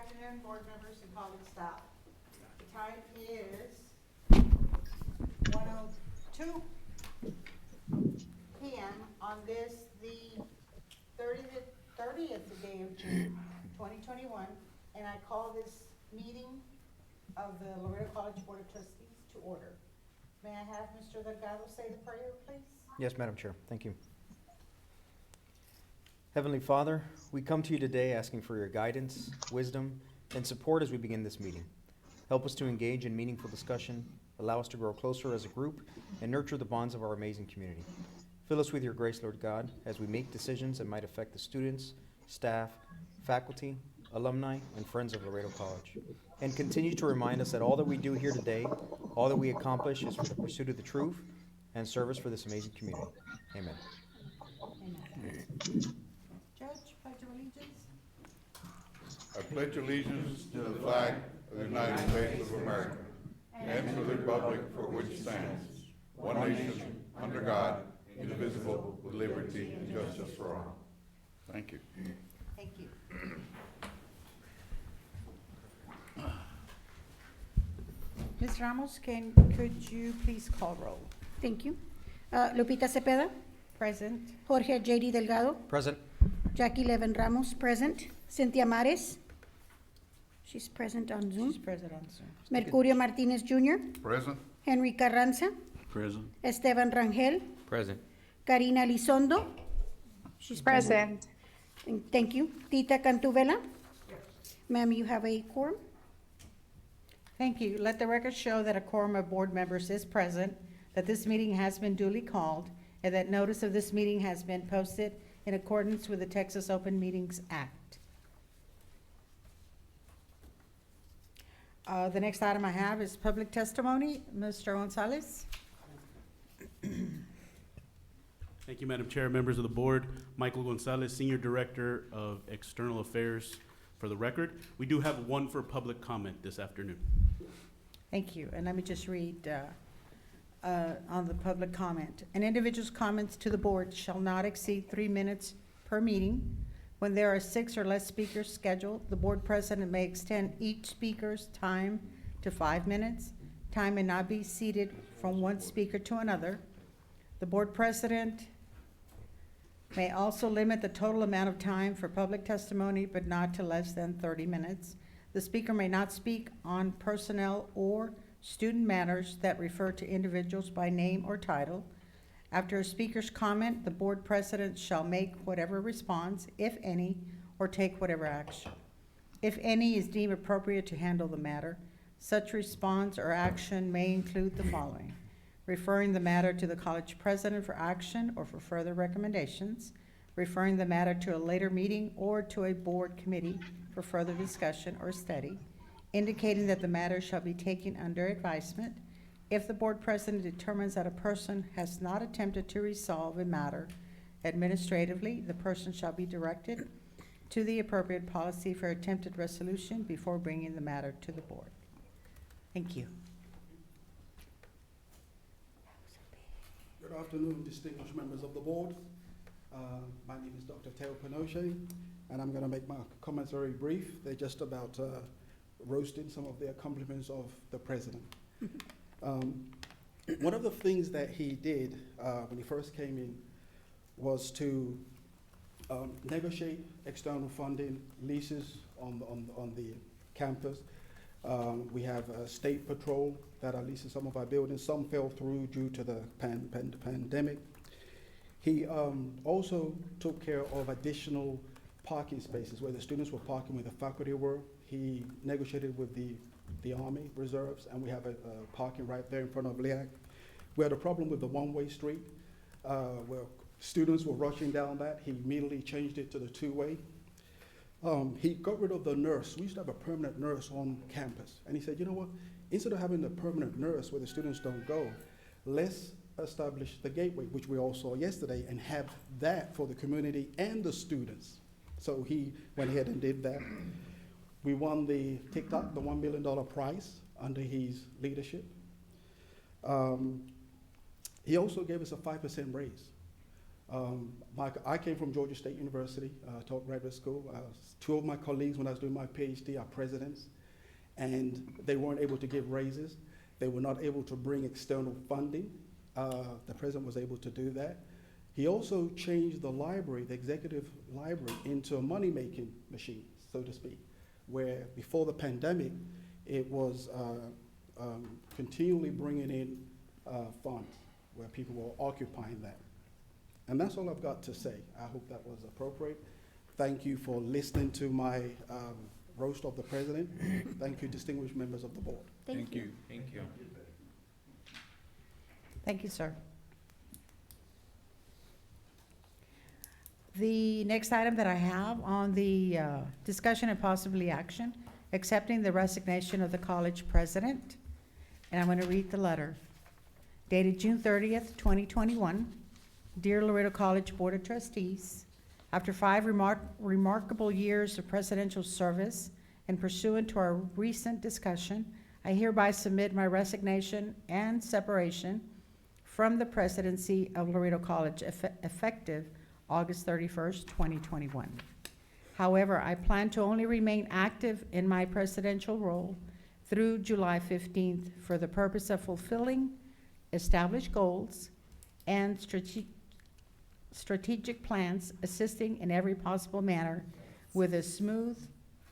afternoon, board members and college staff. The time is 1:02 p.m. on this, the 30th day of June, 2021, and I call this meeting of the Laredo College Board of Trustees to order. May I have Mr. Delgado say the prayer, please? Yes, Madam Chair. Thank you. Heavenly Father, we come to you today asking for your guidance, wisdom, and support as we begin this meeting. Help us to engage in meaningful discussion, allow us to grow closer as a group, and nurture the bonds of our amazing community. Fill us with your grace, Lord God, as we make decisions that might affect the students, staff, faculty, alumni, and friends of Laredo College. And continue to remind us that all that we do here today, all that we accomplish is for the pursuit of the truth and service for this amazing community. Amen. Amen. Judge, pledge of allegiance. I pledge allegiance to the flag of the United States of America and to the republic for which it stands, one nation, under God, indivisible, with liberty and justice for all. Thank you. Thank you. Ms. Ramos, could you please call roll? Thank you. Lupita Cepeda, Present. Jorge J.D. Delgado, Present. Jackie Levin Ramos, present. Cynthia Mares, she's present on Zoom. She's present on Zoom. Mercurio Martinez Jr., Present. Henry Carranza, Present. Esteban Rangel, Present. Karina Lizondo, she's present. Thank you. Tita Cantuvela. Ma'am, you have a quorum. Thank you. Let the record show that a quorum of board members is present, that this meeting has been duly called, and that notice of this meeting has been posted in accordance with the Texas Open Meetings Act. The next item I have is public testimony. Mr. Gonzalez. Thank you, Madam Chair, members of the board. Michael Gonzalez, Senior Director of External Affairs. For the record, we do have one for public comment this afternoon. Thank you. And let me just read on the public comment. An individual's comments to the board shall not exceed 3 minutes per meeting. When there are 6 or less speakers scheduled, the board president may extend each speaker's time to 5 minutes. Time may not be ceded from one speaker to another. The board president may also limit the total amount of time for public testimony, but not to less than 30 minutes. The speaker may not speak on personnel or student matters that refer to individuals by name or title. After a speaker's comment, the board president shall make whatever response, if any, or take whatever action, if any, is deemed appropriate to handle the matter. Such response or action may include the following: referring the matter to the college president for action or for further recommendations, referring the matter to a later meeting or to a board committee for further discussion or study, indicating that the matter shall be taken under advisement. If the board president determines that a person has not attempted to resolve a matter administratively, the person shall be directed to the appropriate policy for attempted resolution before bringing the matter to the board. Thank you. Good afternoon, distinguished members of the board. My name is Dr. Teo Pinochet, and I'm going to make my comments very brief. They're just about roasting some of the accomplishments of the president. One of the things that he did when he first came in was to negotiate external funding, leases on the campus. We have state patrol that are leasing some of our buildings. Some fell through due to the pandemic. He also took care of additional parking spaces where the students were parking, where the faculty were. He negotiated with the Army Reserves, and we have a parking right there in front of LEAC. We had a problem with the one-way street where students were rushing down that. He immediately changed it to the two-way. He got rid of the nurse. We used to have a permanent nurse on campus. And he said, you know what, instead of having a permanent nurse where the students don't go, let's establish the gateway, which we all saw yesterday, and have that for the community and the students. So he went ahead and did that. We won the TikTok, the $1 million prize under his leadership. He also gave us a 5% raise. I came from Georgia State University, taught graduate school. Two of my colleagues, when I was doing my PhD, are presidents, and they weren't able to give raises. They were not able to bring external funding. The president was able to do that. He also changed the library, the executive library, into a money-making machine, so to speak, where before the pandemic, it was continually bringing in funds, where people were occupying that. And that's all I've got to say. I hope that was appropriate. Thank you for listening to my roast of the president. Thank you, distinguished members of the board. Thank you. Thank you. Thank you, sir. The next item that I have on the discussion and possibly action, accepting the resignation of the college president. And I'm going to read the letter. Dated June 30th, 2021. Dear Laredo College Board of Trustees, after 5 remarkable years of presidential service and pursuant to our recent discussion, I hereby submit my resignation and separation from the presidency of Laredo College effective August 31st, 2021. However, I plan to only remain active in my presidential role through July 15th for the purpose of fulfilling established goals and strategic plans, assisting in every possible manner with a smooth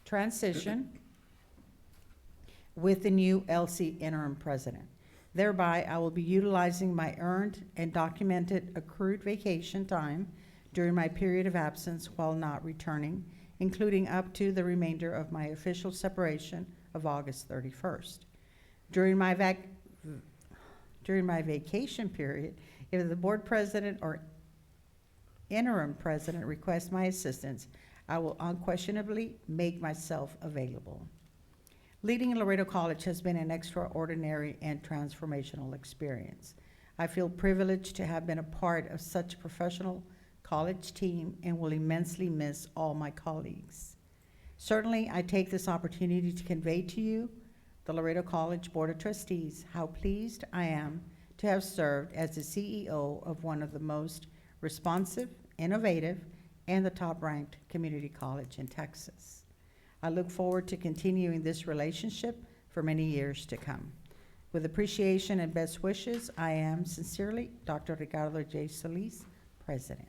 transition with the new LC interim president. Thereby, I will be utilizing my earned and documented accrued vacation time during my period of absence while not returning, including up to the remainder of my official separation of August 31st. During my vacation period, if the board president or interim president requests my assistance, I will unquestionably make myself available. Leading Laredo College has been an extraordinary and transformational experience. I feel privileged to have been a part of such a professional college team and will immensely miss all my colleagues. Certainly, I take this opportunity to convey to you, the Laredo College Board of Trustees, how pleased I am to have served as the CEO of one of the most responsive, innovative, and the top-ranked community college in Texas. I look forward to continuing this relationship for many years to come. With appreciation and best wishes, I am sincerely Dr. Ricardo J. Solis, President.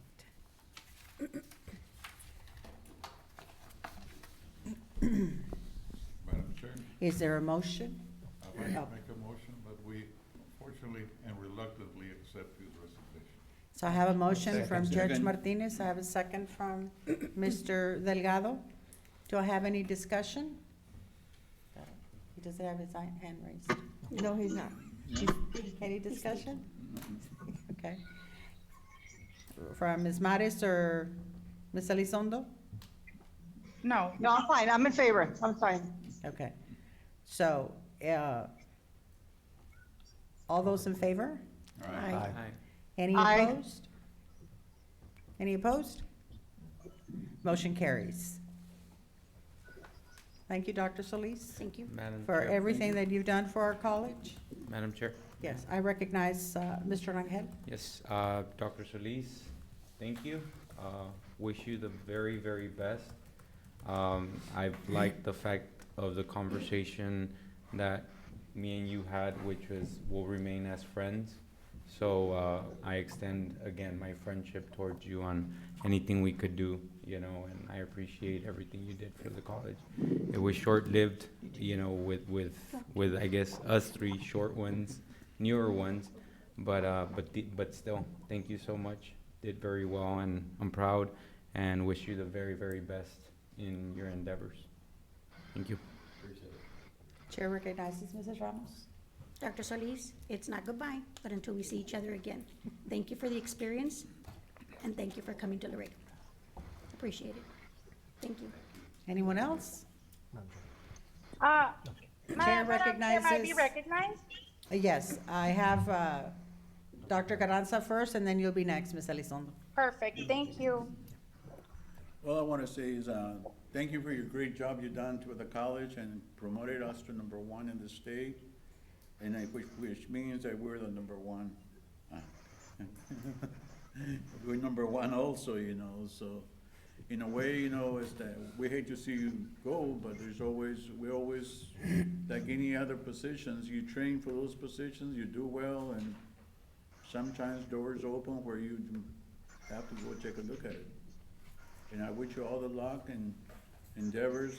Madam Chair, Is there a motion? I'd like to make a motion, but we fortunately and reluctantly accept his resignation. So I have a motion from Judge Second. Martinez. I have a second from Mr. Delgado. Do I have any discussion? He doesn't have his hand raised. No, he's not. Any discussion? Okay. From Ms. Maris or Ms. Elizondo? No, I'm fine. I'm in favor. I'm fine. Okay. So, all those in favor? Aye. Any Aye. opposed? Any opposed? Motion carries. Thank you, Dr. Solis, Thank you. Madam for Chair, everything that you've done for our college. Madam Chair, Yes, I recognize Mr. Rangel. yes, Dr. Solis, thank you. Wish you the very, very best. I've liked the fact of the conversation that me and you had, which was, we'll remain as friends. So, I extend again my friendship towards you on anything we could do, you know, and I appreciate everything you did for the college. It was short-lived, you know, with I guess us three short ones, newer ones, but still, thank you so much. Did very well, and I'm proud, and wish you the very, very best in your endeavors. Thank you. Chair recognizes Mrs. Ramos. Dr. Solis, it's not goodbye, but until we see each other again. Thank you for the experience, and thank you for coming to Laredo. Appreciate it. Thank you. Anyone else? Madam Chair Chair, may I recognizes. be recognized? Yes, I have Dr. Carranza first, and then you'll be next, Ms. Elizondo. Perfect. Thank you. All I want to say is, thank you for your great job you've done to the college and promoted us to #1 in the state. And which means that we're the #1. we're number one also, you know, so in a way, you know, is that we hate to see you go, but we always, like any other positions, you train for those positions, you do well, and sometimes doors open where you have to go take a look at it. And I wish you all the luck and endeavors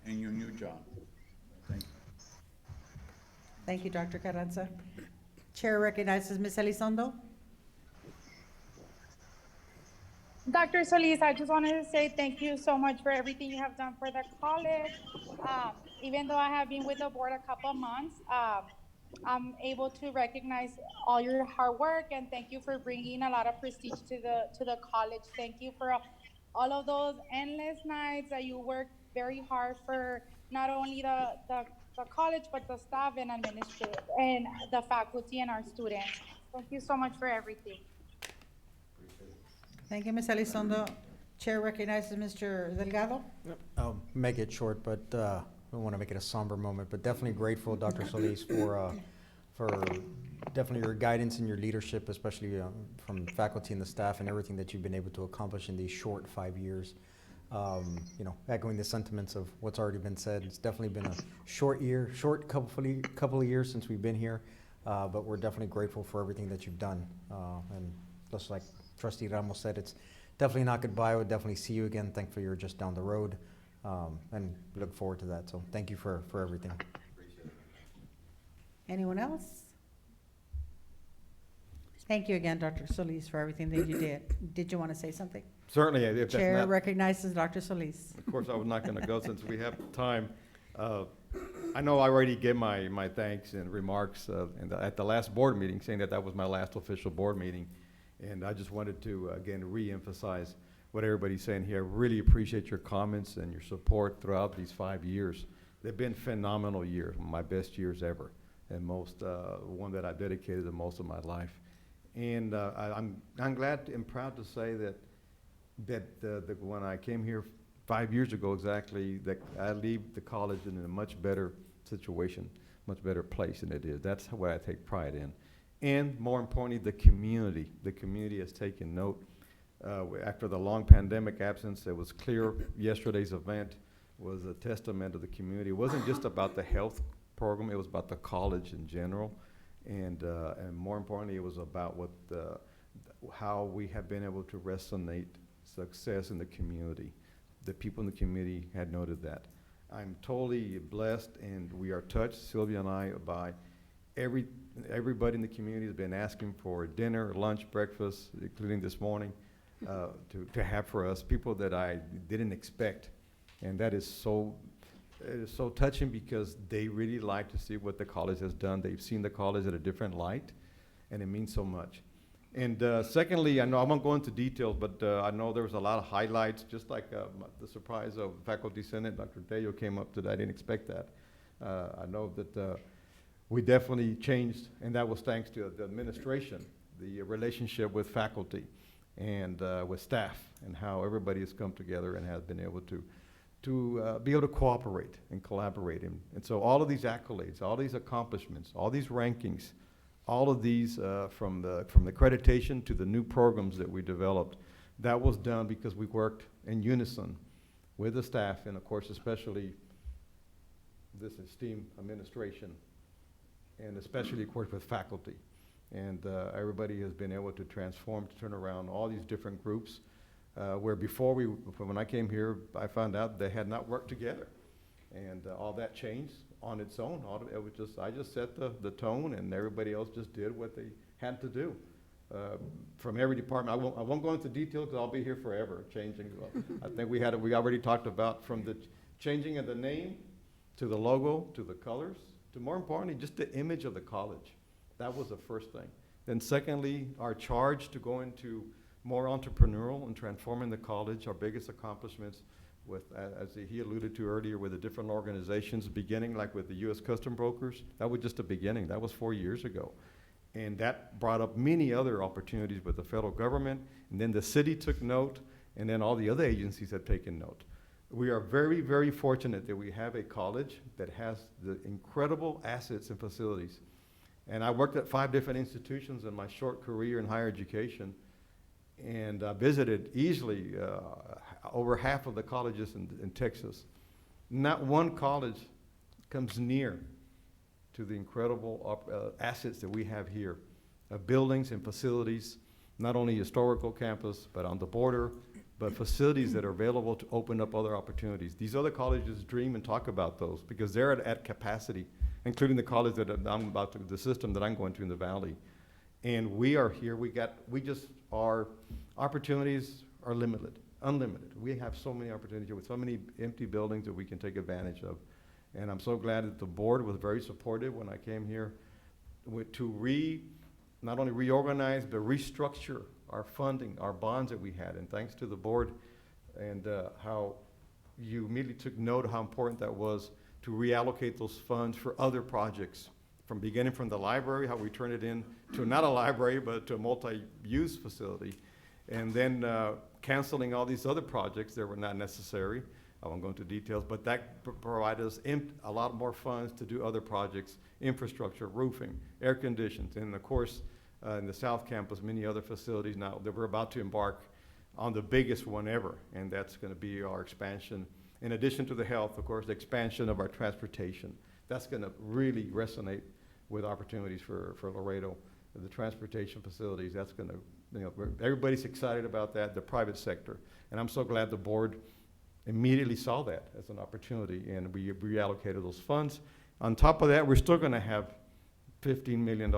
in your new job. Thank you. Thank you, Dr. Carranza. Chair recognizes Ms. Elizondo. Dr. Solis, I just wanted to say thank you so much for everything you have done for the college. Even though I have been with the board a couple of months, I'm able to recognize all your hard work, and thank you for bringing a lot of prestige to the college. Thank you for all of those endless nights that you worked very hard for not only the college, but the staff and administrative and the faculty and our students. Thank you so much for everything. Thank you, Ms. Elizondo. Chair recognizes Mr. Delgado. I'll make it short, but I don't want to make it a somber moment, but definitely grateful, Dr. Solis, for definitely your guidance and your leadership, especially from faculty and the staff and everything that you've been able to accomplish in these short 5 years. You know, echoing the sentiments of what's already been said, it's definitely been a short couple of years since we've been here, but we're definitely grateful for everything that you've done. And just like Trustee Ramos said, it's definitely not goodbye. We'll definitely see you again. Thankfully, you're just down the road, and look forward to that. So thank you for everything. Anyone else? Thank you again, Dr. Solis, for everything that you did. Did you want to say something? Certainly, if that's Chair not, recognizes Dr. Solis. of course, I was not going to go since we have time. I know I already gave my thanks and remarks at the last board meeting, saying that was my last official board meeting. And I just wanted to, again, re-emphasize what everybody's saying here. I really appreciate your comments and your support throughout these 5 years. They've been phenomenal years, my best years ever, and one that I've dedicated the most of my life. And I'm glad and proud to say that when I came here 5 years ago exactly, that I leave the college in a much better situation, much better place than it is. That's what I take pride in. And more importantly, the community. The community has taken note. After the long pandemic absence, it was clear yesterday's event was a testament of the community. It wasn't just about the health program, it was about the college in general. And more importantly, it was about how we have been able to resonate success in the community. The people in the community had noted that. I'm totally blessed, and we are touched, Sylvia and I, by everybody in the community has been asking for dinner, lunch, breakfast, including this morning, to have for us, people that I didn't expect. And that is so touching, because they really like to see what the college has done. They've seen the college at a different light, and it means so much. And secondly, I know I won't go into details, but I know there was a lot of highlights, just like the surprise of Faculty Senate. Dr. Tello came up today. I didn't expect that. I know that we definitely changed, and that was thanks to the administration, the relationship with faculty and with staff, and how everybody has come together and has been able to be able to cooperate and collaborate. And so all of these accolades, all these accomplishments, all these rankings, all of these from the accreditation to the new programs that we developed, that was done because we worked in unison with the staff, and of course especially this esteemed administration, and especially of course with faculty. And everybody has been able to transform, to turn around all these different groups, where before when I came here, I found out they had not worked together. And all that changed on its own. It was I just set the tone, and everybody else just did what they had to do. From every department, I won't go into detail because I'll be here forever changing. I think we already talked about from the changing of the name to the logo to the colors to, more importantly, just the image of the college. That was the first thing. Then secondly, our charge to go into more entrepreneurial and transforming the college, our biggest accomplishments with, as he alluded to earlier, with the different organizations, beginning like with the U.S. Custom Brokers. That was just the beginning. That was 4 years ago. And that brought up many other opportunities with the federal government. And then the city took note, and then all the other agencies have taken note. We are very, very fortunate that we have a college that has the incredible assets and facilities. And I worked at 5 different institutions in my short career in higher education. And I visited easily over half of the colleges in Texas. Not one college comes near to the incredible assets that we have here, buildings and facilities, not only historical campus, but on the border, but facilities that are available to open up other opportunities. These other colleges dream and talk about those because they're at capacity, including the college that I'm about to, the system that I'm going to in the Valley. And we are here, our opportunities are unlimited. We have so many opportunities with so many empty buildings that we can take advantage of. And I'm so glad that the board was very supportive when I came here to not only reorganize, but restructure our funding, our bonds that we had. And thanks to the board and how you immediately took note of how important that was to reallocate those funds for other projects. Beginning from the library, how we turned it into not a library, but to a multi-use facility. And then canceling all these other projects that were not necessary. I won't go into details, but that provided us a lot more funds to do other projects, infrastructure, roofing, air conditions, and of course, in the South Campus, many other facilities now that we're about to embark on the biggest one ever, and that's going to be our expansion. In addition to the health, of course, the expansion of our transportation. That's going to really resonate with opportunities for Laredo. The transportation facilities, that's going to, everybody's excited about that, the private sector. And I'm so glad the board immediately saw that as an opportunity, and we reallocated those funds. On top of that, we're still going to have $15 million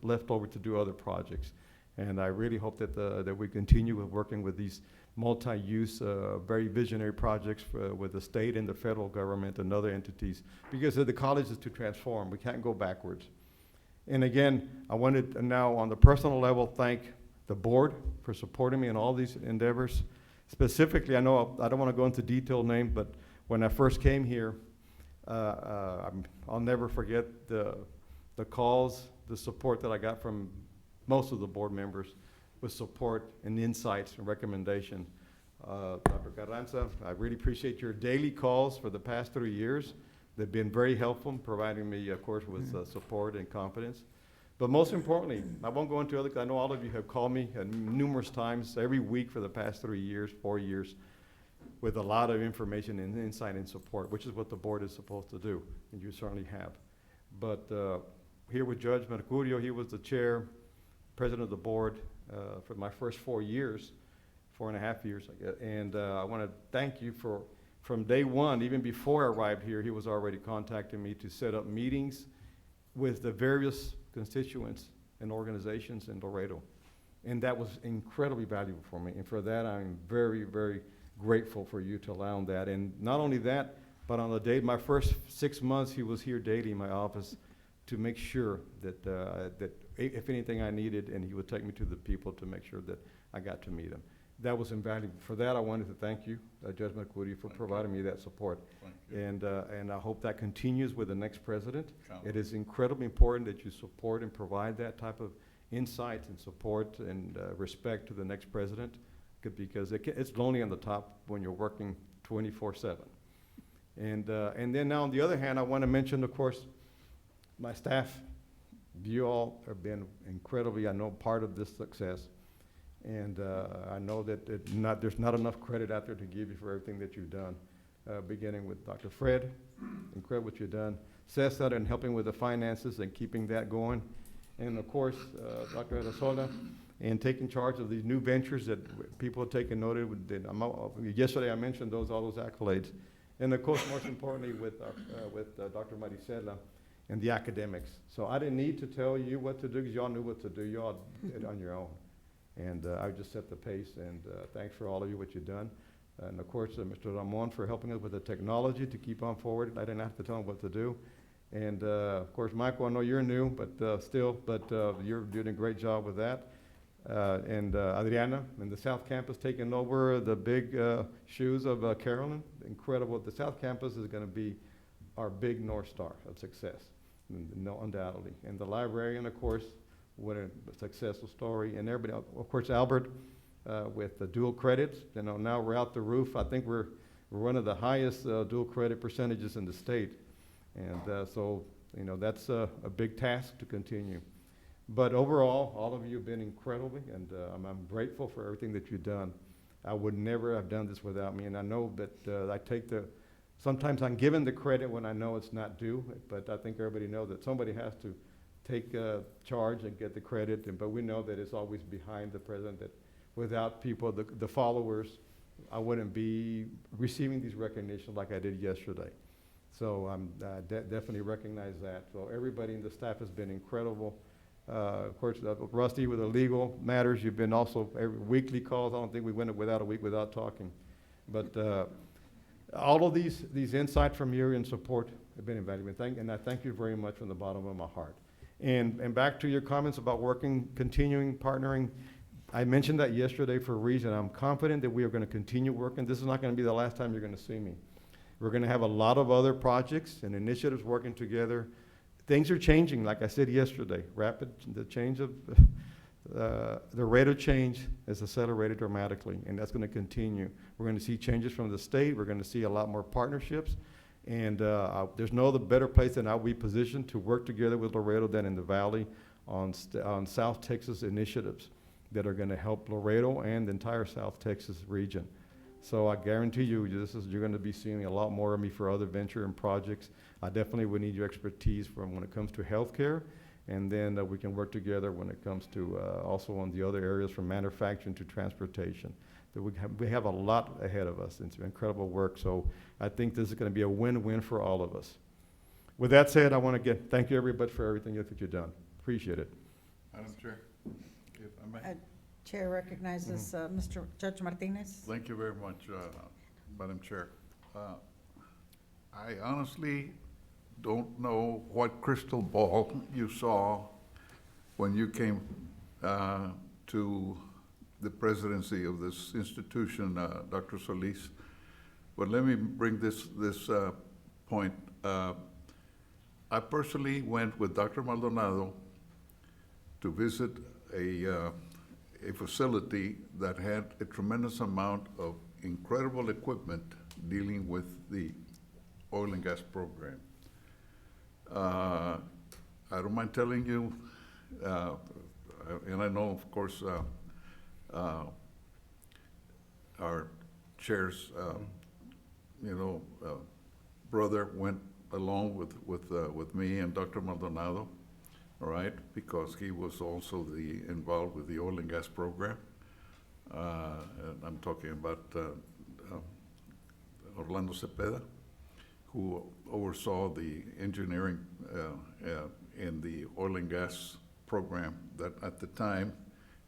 left over to do other projects. And I really hope that we continue with working with these multi-use, very visionary projects with the state and the federal government and other entities, because the college is to transform. We can't go backwards. And again, I wanted to now on the personal level thank the board for supporting me in all these endeavors. Specifically, I know I don't want to go into detailed names, but when I first came here, I'll never forget the calls, the support that I got from most of the board members with support and insights and recommendation. Dr. Carranza, I really appreciate your daily calls for the past 3 years. They've been very helpful in providing me, of course, with support and confidence. But most importantly, I won't go into other, I know all of you have called me numerous times every week for the past 3 years, 4 years, with a lot of information and insight and support, which is what the board is supposed to do, and you certainly have. But here with Judge Mercurio, he was the chair, president of the board for my first 4 years, 4.5 years, I guess. And I want to thank you from day one, even before I arrived here, he was already contacting me to set up meetings with the various constituents and organizations in Laredo. And that was incredibly valuable for me. And for that, I'm very, very grateful for you to allow that. And not only that, but on the day, my first 6 months, he was here daily in my office to make sure that, that if anything I needed, and he would take me to the people to make sure that I got to meet him. That was invaluable. For that, I wanted to thank you, Judge McCoody, for providing me that support. And I hope that continues with the next president. It is incredibly important that you support and provide that type of insight and support and respect to the next president, because it's lonely on the top when you're working 24/7. And then now on the other hand, I want to mention, of course, my staff. You all have been incredibly, I know, part of this success. And I know that there's not enough credit out there to give you for everything that you've done, beginning with Dr. Fred, incredible what you've done. Cesar, and helping with the finances and keeping that going. And of course, Dr. Arazola, and taking charge of these new ventures that people have taken note of. Yesterday I mentioned all those accolades. And of course, most importantly, with Dr. Maricela and the academics. So I didn't need to tell you what to do, because y'all knew what to do. Y'all did it on your own. And I just set the pace, and thanks for all of you, what you've done. And of course, Mr. Ramon for helping us with the technology to keep on forward. I didn't have to tell him what to do. And of course, Michael, I know you're new, but you're doing a great job with that. And Adriana in the South Campus taking over the big shoes of Carolyn. Incredible. The South Campus is going to be our big North Star of success, no, undoubtedly. And the librarian, of course, what a successful story. And everybody, of course, Albert with the dual credits. Now we're out the roof. I think we're one of the highest dual credit percentages in the state. And so, that's a big task to continue. But overall, all of you have been incredible, and I'm grateful for everything that you've done. I would never have done this without me, and I know that I take sometimes I'm given the credit when I know it's not due, but I think everybody knows that somebody has to take charge and get the credit, but we know that it's always behind the president, that without people, the followers, I wouldn't be receiving these recognitions like I did yesterday. So I'm definitely recognize that. So everybody in the staff has been incredible. Of course, Rusty with the legal matters, you've been also every weekly calls. I don't think we went without a week without talking. But all of these insights from you and support have been invaluable. And I thank you very much from the bottom of my heart. And back to your comments about working, continuing, partnering, I mentioned that yesterday for a reason. I'm confident that we are going to continue working. This is not going to be the last time you're going to see me. We're going to have a lot of other projects and initiatives working together. Things are changing, like I said yesterday. The change of the rate of change is accelerated dramatically, and that's going to continue. We're going to see changes from the state. We're going to see a lot more partnerships, and there's no other better place than I'll be positioned to work together with Laredo than in the Valley on South Texas initiatives that are going to help Laredo and the entire South Texas region. So I guarantee you, you're going to be seeing a lot more of me for other venture and projects. I definitely would need your expertise from when it comes to healthcare, and then we can work together when it comes to also on the other areas from manufacturing to transportation. That we have a lot ahead of us. It's incredible work. So I think this is going to be a win-win for all of us. With that said, I want to thank you everybody for everything that you've done. Appreciate it. Madam Chair, if I may. Chair recognizes Mr. Judge Martinez. Thank you very much, Madam Chair. I honestly don't know what crystal ball you saw when you came to the presidency of this institution, Dr. Solis. But let me bring this point. I personally went with Dr. Maldonado to visit a facility that had a tremendous amount of incredible equipment dealing with the oil and gas program. I don't mind telling you, and I know, of course, our chair's, brother went along with me and Dr. Maldonado, all right, because he was also involved with the oil and gas program. And I'm talking about Orlando Cepeda, who oversaw the engineering in the oil and gas program that at the time,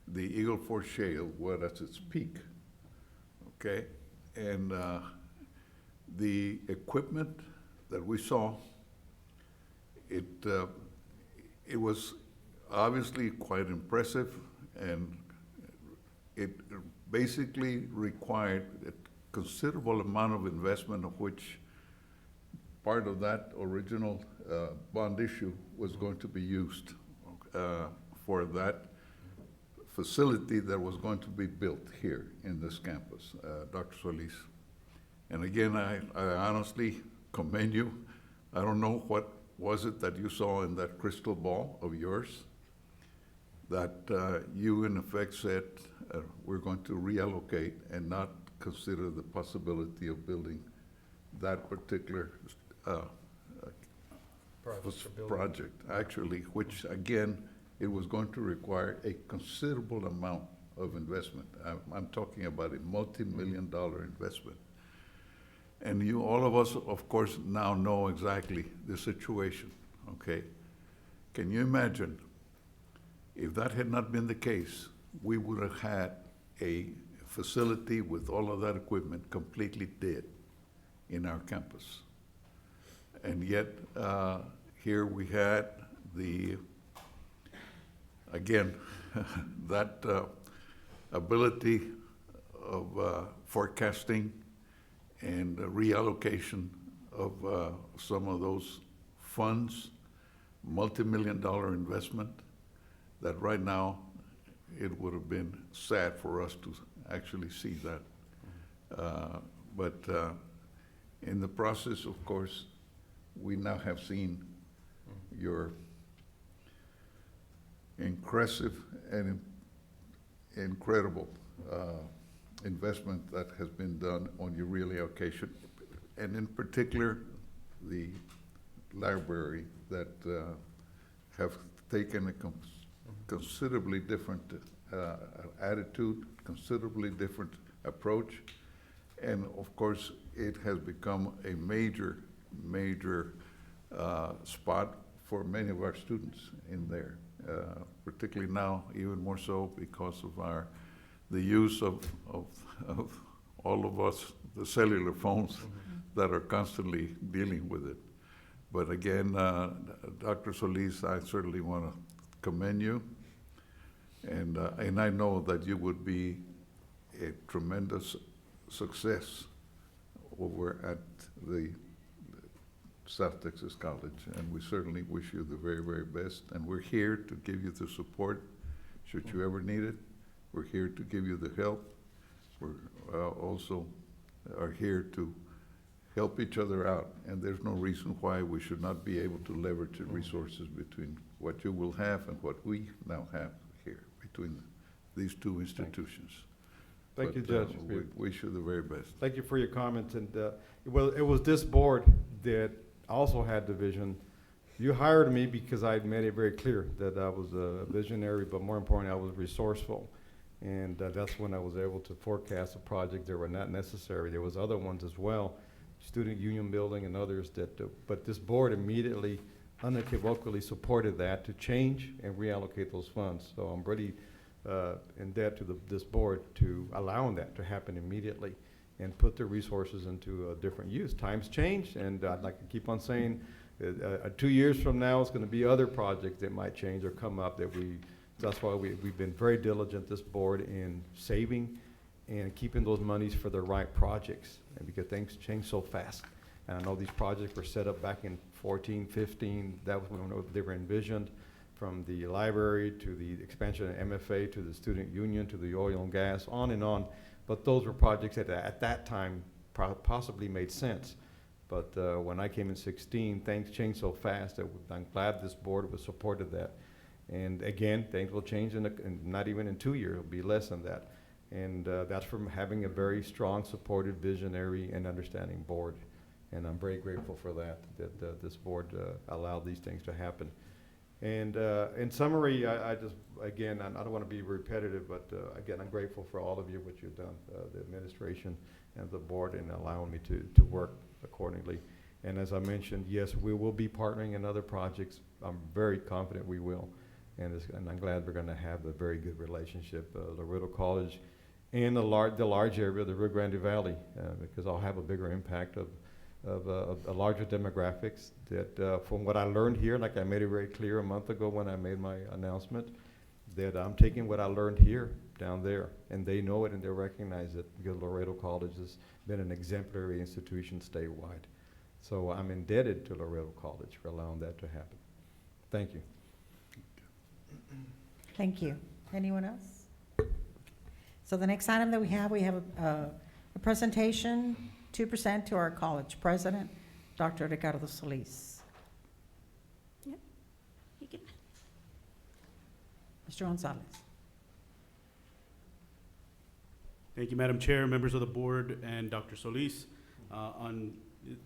the Eagle Ford Shale was at its peak, okay? And the equipment that we saw, it was obviously quite impressive, and it basically required a considerable amount of investment, of which part of that original bond issue was going to be used for that facility that was going to be built here in this campus, Dr. Solis. And again, I honestly commend you. I don't know what was it that you saw in that crystal ball of yours that you in effect said, we're going to reallocate and not consider the possibility of building that particular project, actually, which again, it was going to require a considerable amount of investment. I'm talking about a multi-million-dollar investment. And you, all of us, of course, now know exactly the situation, okay? Can you imagine if that had not been the case, we would have had a facility with all of that equipment completely dead in our campus. And yet, here we had again, that ability of forecasting and reallocation of some of those funds, multi-million-dollar investment, that right now it would have been sad for us to actually see that. But in the process, of course, we now have seen your impressive and incredible investment that has been done on your reallocation, and in particular, the library that have taken a considerably different attitude, considerably different approach, and of course, it has become a major spot for many of our students in there, particularly now, even more so because of the use of all of us, the cellular phones that are constantly dealing with it. But again, Dr. Solis, I certainly want to commend you, and I know that you would be a tremendous success over at the South Texas College, and we certainly wish you the very, very best. And we're here to give you the support should you ever need it. We're here to give you the help. We're also are here to help each other out, and there's no reason why we should not be able to leverage the resources between what you will have and what we now have here between these two institutions. Thank you, But, Judge. we wish you the very best. Thank you for your comments, and it was this board that also had the vision. You hired me because I made it very clear that I was a visionary, but more importantly, I was resourceful. And that's when I was able to forecast a project that were not necessary. There was other ones as well, student union building and others that, but this board immediately unequivocally supported that to change and reallocate those funds. So I'm really in debt to this board to allowing that to happen immediately and put the resources into a different use. Times change, and I'd like to keep on saying 2 years from now, it's going to be other projects that might change or come up that that's why we've been very diligent, this board, in saving and keeping those monies for the right projects, and because things change so fast. And I know these projects were set up back in 14, 15, that was when they were envisioned, from the library to the expansion of MFA to the student union to the oil and gas, on and on. But those were projects that at that time possibly made sense. But when I came in 16, things changed so fast that I'm glad this board was supported that. And again, things will change in not even in 2 years, it'll be less than that. And that's from having a very strong, supportive, visionary, and understanding board. And I'm very grateful for that this board allowed these things to happen. And in summary, I just, again, I don't want to be repetitive, but again, I'm grateful for all of you, what you've done, the administration and the board, in allowing me to work accordingly. And as I mentioned, yes, we will be partnering in other projects. I'm very confident we will. And I'm glad we're going to have a very good relationship, Laredo College and the large area of the Rio Grande Valley, because I'll have a bigger impact of a larger demographics that from what I learned here, like I made it very clear a month ago when I made my announcement, that I'm taking what I learned here down there, and they know it and they recognize it, because Laredo College has been an exemplary institution statewide. So I'm indebted to Laredo College for allowing that to happen. Thank you. Thank you. Anyone else? So the next item that we have a presentation to present to our college president, Dr. Ricardo Solis. Yep. You can. Mr. Gonzalez. Thank you, Madam Chair, members of the board, and Dr. Solis. On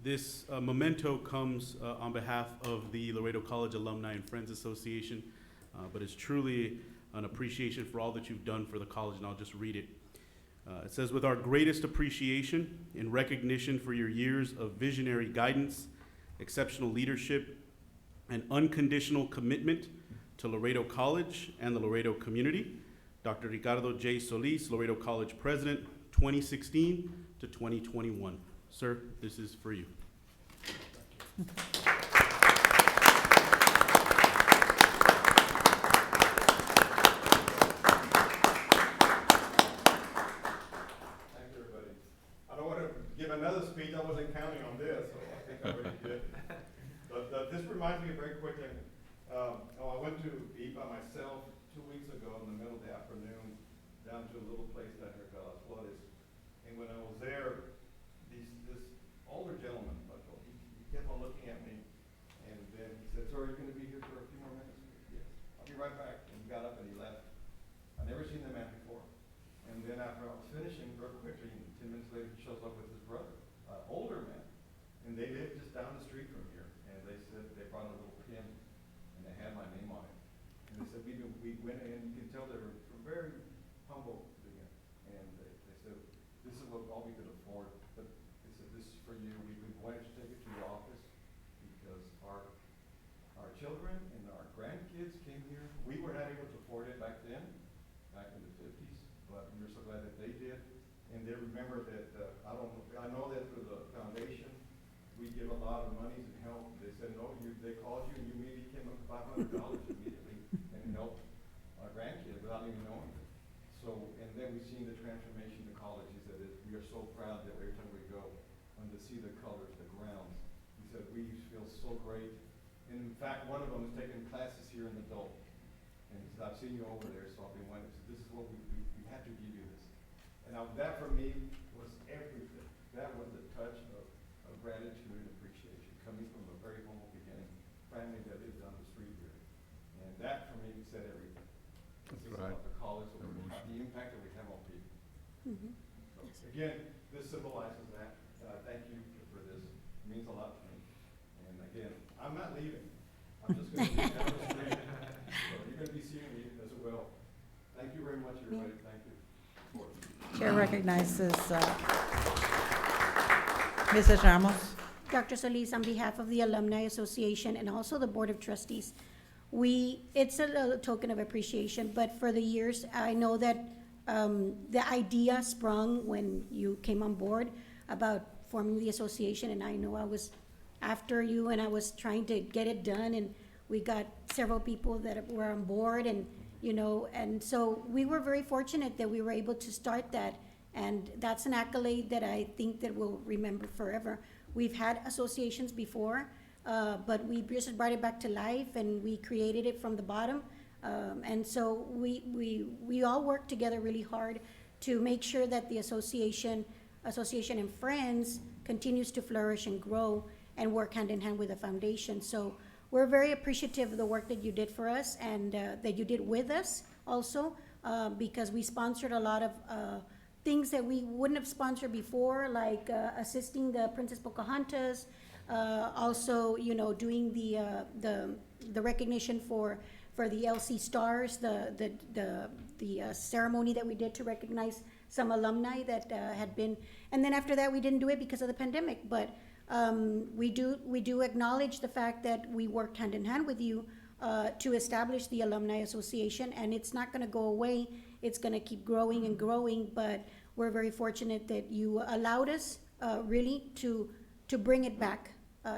this memento comes on behalf of the Laredo College Alumni and Friends Association, but it's truly an appreciation for all that you've done for the college, and I'll just read it. It says, with our greatest appreciation in recognition for your years of visionary guidance, exceptional leadership, and unconditional commitment to Laredo College and the Laredo community, Dr. Ricardo J. Solis, Laredo College President, 2016 to 2021. Sir, this is for you. Another speech, I wasn't counting on this, so I think I already did. But this reminds me very quickly, I went to eat by myself 2 weeks ago in the middle of the afternoon down to a little place down here called Las Flores. And when I was there, this older gentleman, he kept on looking at me, and then he said, "Sir, are you going to be here for a few more minutes?" "Yes." "I'll be right back." And he we went in, you can tell they were very humble again. And they said, this is what all we could afford, but they said, this is for you. We wanted to take it to your office because our children and our grandkids came here. We were not able to afford it back then, back in the 50s, but we were so glad that they did. And they remember that, I know that through the foundation, we give a lot of monies and help. They said, no, they called you and you immediately came up with $500 immediately and helped our grandkids without even knowing it. So, and then we've seen the transformation in the college. He said that we are so proud that every time we go and to see the colors, the grounds. He said, we feel so great. And in fact, one of them is taking classes here in adult. And he said, I've seen you over there, so I've been wanting to, this is what we had to give you this. And now that for me was everything. That was the touch of gratitude and appreciation coming from a very humble beginning, family that lived down the street here. And that for me said everything. This is about the college, the impact that we have on people. So again, this symbolizes that. And I thank you for this. It means a lot to me. And again, I'm not leaving. I'm just going to be down the street. So you're going to be seeing me as well. Thank you very much, everybody. Thank you. Chair recognizes Mrs. Ramos. Dr. Solis, on behalf of the Alumni Association and also the Board of Trustees, it's a little token of appreciation, but for the years, I know that the idea sprung when you came on board about forming the association, and I know I was after you and I was trying to get it done, and we got several people that were on board, and and so we were very fortunate that we were able to start that, and that's an accolade that I think that we'll remember forever. We've had associations before, but we just brought it back to life, and we created it from the bottom. And so we all work together really hard to make sure that the association and Friends continues to flourish and grow and work hand in hand with the foundation. So we're very appreciative of the work that you did for us and that you did with us also, because we sponsored a lot of things that we wouldn't have sponsored before, like assisting the Princess Pocahontas, also, doing the recognition for the LC Stars, the ceremony that we did to recognize some alumni that had been, and then after that we didn't do it because of the pandemic, but we do acknowledge the fact that we worked hand in hand with you to establish the Alumni Association, and it's not going to go away. It's going to keep growing and growing, but we're very fortunate that you allowed us really to bring it back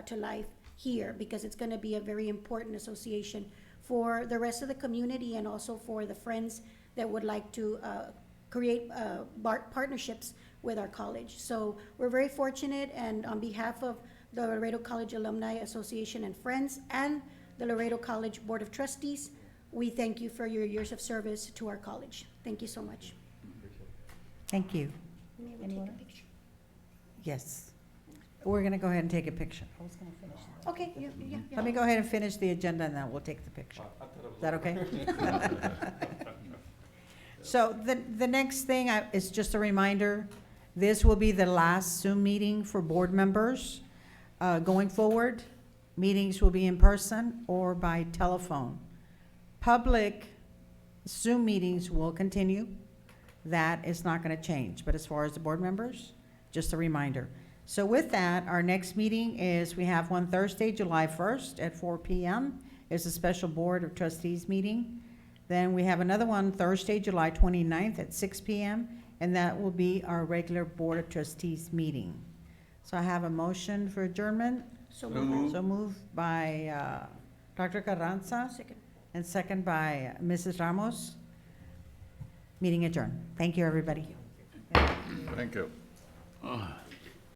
to life here, because it's going to be a very important association for the rest of the community and also for the friends that would like to create partnerships with our college. So we're very fortunate, and on behalf of the Laredo College Alumni Association and Friends and the Laredo College Board of Trustees, we thank you for your years of service to our college. Thank you so much. Thank you. Anyone? Yes. We're going to go ahead and take a picture. I was going to finish. Okay, yeah. Let me go ahead and finish the agenda, and then we'll take the picture. Is that okay? So the next thing is just a reminder, this will be the last Zoom meeting for board members. Going forward, meetings will be in person or by telephone. Public Zoom meetings will continue. That is not going to change. But as far as the board members, just a reminder. So with that, our next meeting is, we have one Thursday, July 1st at 4 p.m. It's a special Board of Trustees meeting. Then we have another one Thursday, July 29th at 6 p.m. And that will be our regular Board of Trustees meeting. So I have a motion for adjournment. So moved. So moved by Dr. Carranza. Second. And second by Mrs. Ramos. Meeting adjourned. Thank you, everybody. Thank you.